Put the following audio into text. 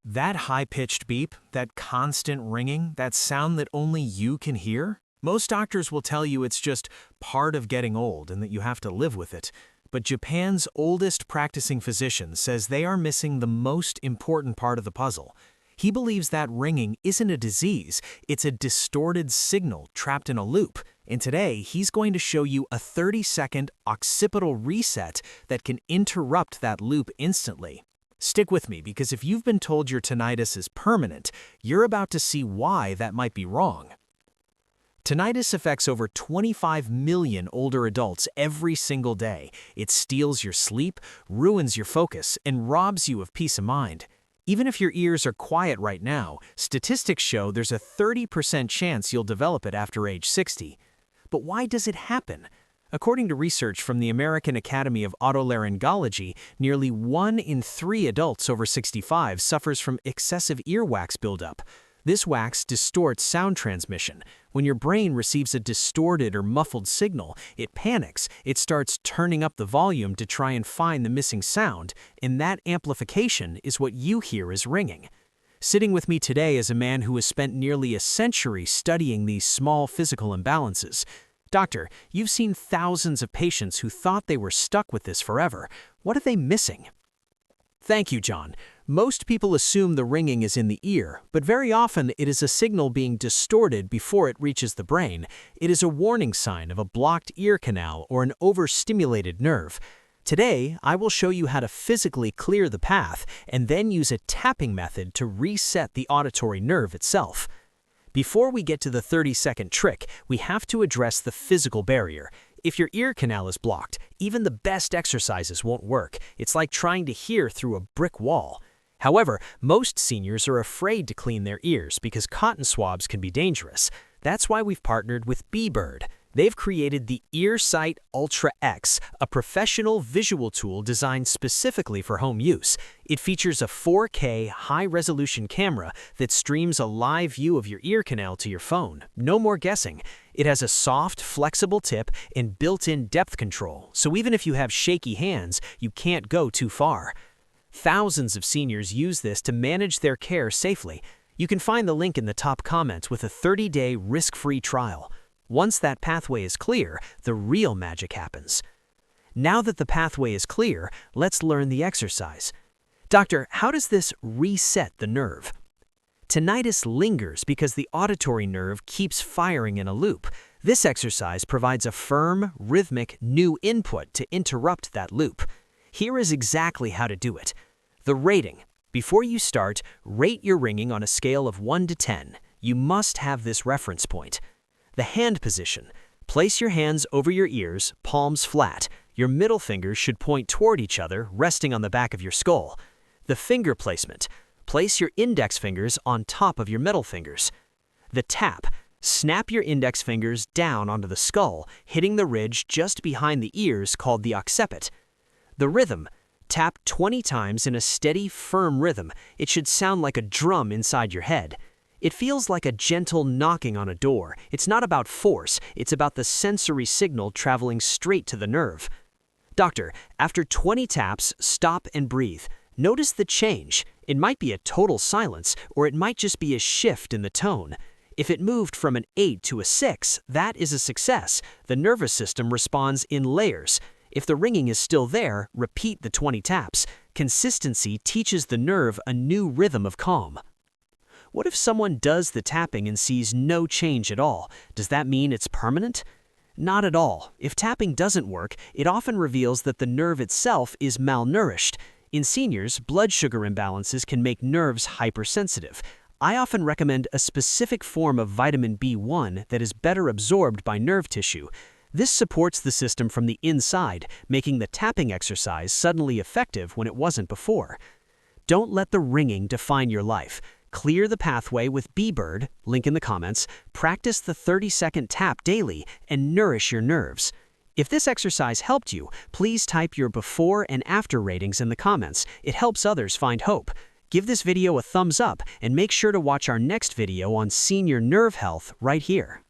That high-pitched beep, that constant ringing, that sound that only you can hear? Most doctors will tell you it's just part of getting old and that you have to live with it. But Japan's oldest practicing physician says they are missing the most important part of the puzzle. He believes that ringing isn't a disease, it's a distorted signal trapped in a loop. And today, he's going to show you a 30-second occipital reset that can interrupt that loop instantly. Stick with me, because if you've been told your tinnitus is permanent, you're about to see why that might be wrong. Tinnitus affects over 25 million older adults every single day. It steals your sleep, ruins your focus, and robs you of peace of mind. Even if your ears are quiet right now, statistics show there's a 30% chance you'll develop it after age 60. But why does it happen? According to research from the American Academy of Otolaryngology, nearly 1 in 3 adults over 65 suffers from excessive earwax buildup. This wax distorts sound transmission. When your brain receives a distorted or muffled signal, it panics. It starts turning up the volume to try and find the missing sound, and that amplification is what you hear as ringing. Sitting with me today is a man who has spent nearly a century studying these small physical imbalances. Doctor, you've seen thousands of patients who thought they were stuck with this forever. What are they missing? Thank you, John. Most people assume the ringing is in the ear, but very often it is a signal being distorted before it reaches the brain. It is a warning sign of a blocked ear canal or an overstimulated nerve. Today, I will show you how to physically clear the path and then use a tapping method to reset the auditory nerve itself. Before we get to the 30-second trick, we have to address the physical barrier. If your ear canal is blocked, even the best exercises won't work. It's like trying to hear through a brick wall. However, most seniors are afraid to clean their ears because cotton swabs can be dangerous. That's why we've partnered with bBird. They've created the EarSight Ultra X, a professional visual tool designed specifically for home use. It features a 4K high-resolution camera that streams a live view of your ear canal to your phone. No more guessing. It has a soft, flexible tip and built-in depth control, so even if you have shaky hands, you can't go too far. Thousands of seniors use this to manage their care safely. You can find the link in the top comments with a 30-day risk-free trial. Once that pathway is clear, the real magic happens. Now that the pathway is clear, let's learn the exercise. Doctor, how does this reset the nerve? Tinnitus lingers because the auditory nerve keeps firing in a loop. This exercise provides a firm, rhythmic, new input to interrupt that loop. Here is exactly how to do it. The rating. Before you start, rate your ringing on a scale of 1 to 10. You must have this reference point. The hand position. Place your hands over your ears, palms flat. Your middle fingers should point toward each other, resting on the back of your skull. The finger placement. Place your index fingers on top of your middle fingers. The tap. Snap your index fingers down onto the skull, hitting the ridge just behind the ears called the occiput. The rhythm. Tap 20 times in a steady, firm rhythm. It should sound like a drum inside your head. It feels like a gentle knocking on a door. It's not about force, it's about the sensory signal traveling straight to the nerve. Doctor, after 20 taps, stop and breathe. Notice the change. It might be a total silence, or it might just be a shift in the tone. If it moved from an 8 to a 6, that is a success. The nervous system responds in layers. If the ringing is still there, repeat the 20 taps. Consistency teaches the nerve a new rhythm of calm. What if someone does the tapping and sees no change at all? Does that mean it's permanent? Not at all. If tapping doesn't work, it often reveals that the nerve itself is malnourished. In seniors, blood sugar imbalances can make nerves hypersensitive. I often recommend a specific form of vitamin B1 that is better absorbed by nerve tissue. This supports the system from the inside, making the tapping exercise suddenly effective when it wasn't before. Don't let the ringing define your life. Clear the pathway with bBird, link in the comments, practice the 30-second tap daily, and nourish your nerves. If this exercise helped you, please type your before and after ratings in the comments. It helps others find hope. Give this video a thumbs up and make sure to watch our next video on senior nerve health right here.